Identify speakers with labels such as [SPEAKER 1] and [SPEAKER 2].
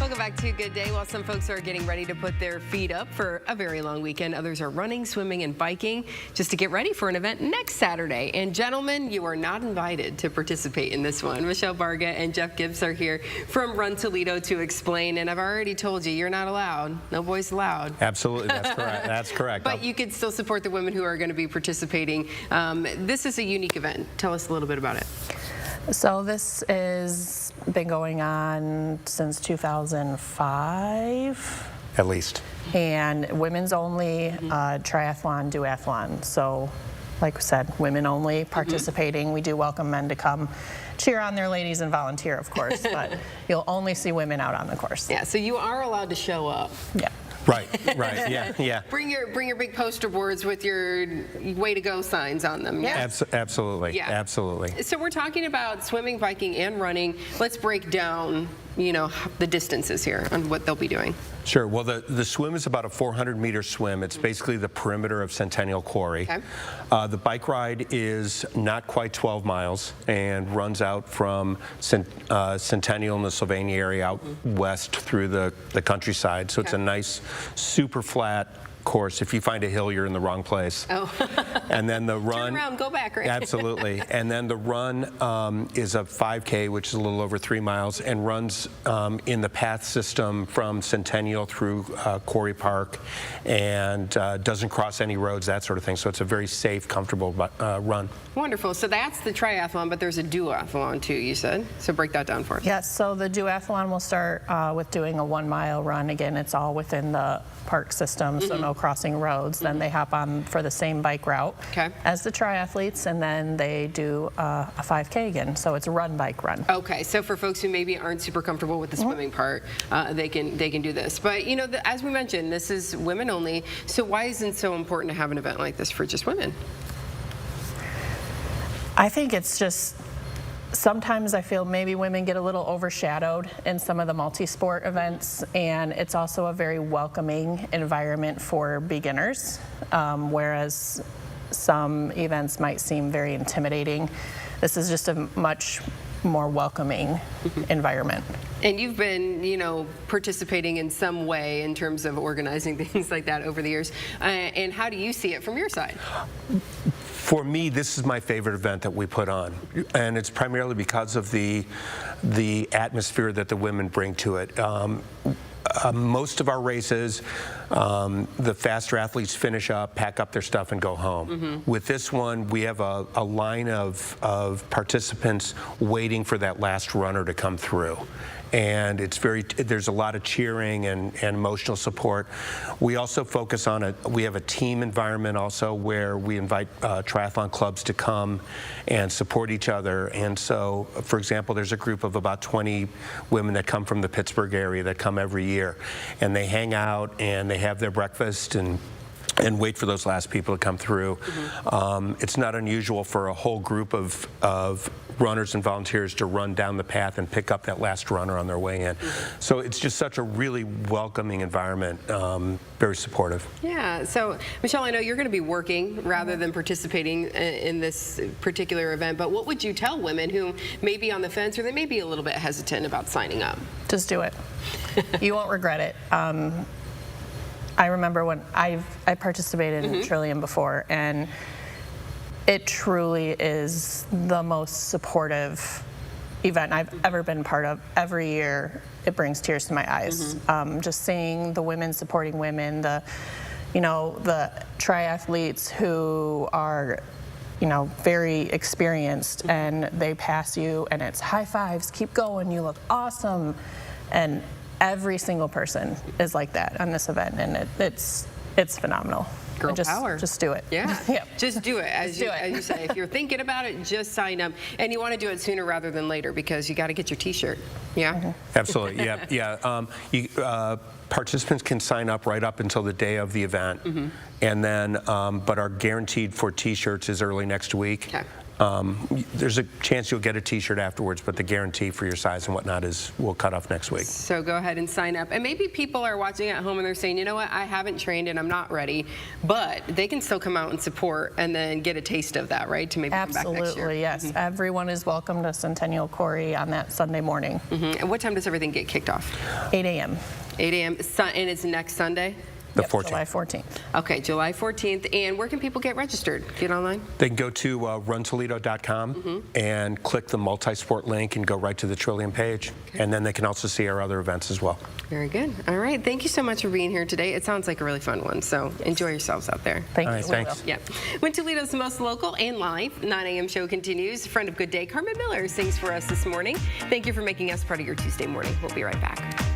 [SPEAKER 1] Welcome back to Good Day. While some folks are getting ready to put their feet up for a very long weekend, others are running, swimming, and biking just to get ready for an event next Saturday. And gentlemen, you are not invited to participate in this one. Michelle Barga and Jeff Gibbs are here from Run Toledo to explain. And I've already told you, you're not allowed. No boys allowed.
[SPEAKER 2] Absolutely, that's correct. That's correct.
[SPEAKER 1] But you can still support the women who are going to be participating. This is a unique event. Tell us a little bit about it.
[SPEAKER 3] So this has been going on since 2005.
[SPEAKER 2] At least.
[SPEAKER 3] And women's only triathlon, duathlon. So like we said, women only participating. We do welcome men to come cheer on their ladies and volunteer, of course, but you'll only see women out on the course.
[SPEAKER 1] Yeah, so you are allowed to show up.
[SPEAKER 3] Yeah.
[SPEAKER 2] Right, yeah.
[SPEAKER 1] Bring your big poster boards with your way to go signs on them. Yeah.
[SPEAKER 2] Absolutely.
[SPEAKER 1] Yeah.
[SPEAKER 2] Absolutely.
[SPEAKER 1] So we're talking about swimming, biking, and running. Let's break down, the distances here on what they'll be doing.
[SPEAKER 2] Sure. Well, the swim is about a 400-meter swim. It's basically the perimeter of Centennial Quarry.
[SPEAKER 1] Okay.
[SPEAKER 2] The bike ride is not quite 12 miles and runs out from Centennial in the Sylvania area out west through the countryside. So it's a nice, super flat course. If you find a hill, you're in the wrong place.
[SPEAKER 1] Oh.
[SPEAKER 2] And then the run.
[SPEAKER 1] Turn around, go back, right?
[SPEAKER 2] Absolutely. And then the run is a 5K, which is a little over 3 miles, and runs in the path system from Centennial through Quarry Park, and doesn't cross any roads, that sort of thing. So it's a very safe, comfortable run.
[SPEAKER 1] Wonderful. So that's the triathlon, but there's a duathlon too, you said. So break that down for us.
[SPEAKER 3] Yes, so the duathlon will start with doing a 1 mile run. Again, it's all within the park system, so no crossing roads. Then they hop on for the same bike route as the triathletes, and then they do a 5K again. So it's a run, bike, run.
[SPEAKER 1] Okay, so for folks who maybe aren't super comfortable with the swimming part, they can do this. But as we mentioned, this is women only. So why isn't it so important to have an event like this for just women?
[SPEAKER 3] I think it's just, sometimes I feel maybe women get a little overshadowed in some of the multi-sport events, and it's also a very welcoming environment for beginners, whereas some events might seem very intimidating. This is just a much more welcoming environment.
[SPEAKER 1] And you've been, participating in some way in terms of organizing things like that over the years. And how do you see it from your side?
[SPEAKER 2] For me, this is my favorite event that we put on, and it's primarily because of the atmosphere that the women bring to it. Most of our races, the faster athletes finish up, pack up their stuff, and go home. With this one, we have a line of participants waiting for that last runner to come through. And there's a lot of cheering and emotional support. We also focus on we have a team environment also where we invite triathlon clubs to come and support each other. And so, for example, there's a group of about 20 women that come from the Pittsburgh area that come every year. And they hang out and they have their breakfast and wait for those last people to come through. It's not unusual for a whole group of runners and volunteers to run down the path and pick up that last runner on their way in. So it's just such a really welcoming environment, very supportive.
[SPEAKER 1] Yeah, so Michelle, I know you're going to be working rather than participating in this particular event, but what would you tell women who may be on the fence or they may be a little bit hesitant about signing up?
[SPEAKER 3] Just do it. You won't regret it. I remember when I participated in Trillium before, and it truly is the most supportive event I've ever been part of. Every year, it brings tears to my eyes. Just seeing the women supporting women, the triathletes who are, very experienced, and they pass you, and it's high fives, keep going, you look awesome, and every single person is like that on this event, and it's phenomenal.
[SPEAKER 1] Girl power.
[SPEAKER 3] Just do it.
[SPEAKER 1] Yeah.
[SPEAKER 3] Yep.
[SPEAKER 1] Just do it. As you say, if you're thinking about it, just sign up. And you want to do it sooner rather than later because you got to get your T-shirt. Yeah.
[SPEAKER 2] Absolutely. Yeah. Participants can sign up right up until the day of the event, and then but are guaranteed for T-shirts is early next week.
[SPEAKER 1] Okay.
[SPEAKER 2] There's a chance you'll get a t-shirt afterwards, but the guarantee for your size and whatnot will cut off next week.
[SPEAKER 1] So go ahead and sign up. And maybe people are watching at home and they're saying, you know what, I haven't trained and I'm not ready, but they can still come out and support and then get a taste of that, right? To maybe come back next year.
[SPEAKER 3] Absolutely, yes. Everyone is welcome to Centennial Quarry on that Sunday morning.
[SPEAKER 1] And what time does everything get kicked off?
[SPEAKER 3] 8 a.m.
[SPEAKER 1] 8 a.m. And it's next Sunday?
[SPEAKER 2] The
[SPEAKER 3] Yep,
[SPEAKER 2] 14th.
[SPEAKER 3] July 14th.
[SPEAKER 1] Okay, July 14th. And where can people get registered? Get online?
[SPEAKER 2] They can go to runtoledo.com and click the multi-sport link and go right to the Trillium page. And then they can also see our other events as well.
[SPEAKER 1] Very good. All right. Thank you so much for being here today. It sounds like a really fun one, so enjoy yourselves out there.
[SPEAKER 3] Thank
[SPEAKER 2] All
[SPEAKER 3] you.
[SPEAKER 2] right,
[SPEAKER 3] We
[SPEAKER 2] thanks.
[SPEAKER 3] will.
[SPEAKER 1] Yeah. When Toledo's most local and live, 9 a.m. show continues. Friend of Good Day, Carmen Miller, sings for us this morning. Thank you for making us part of your Tuesday morning. We'll be right back.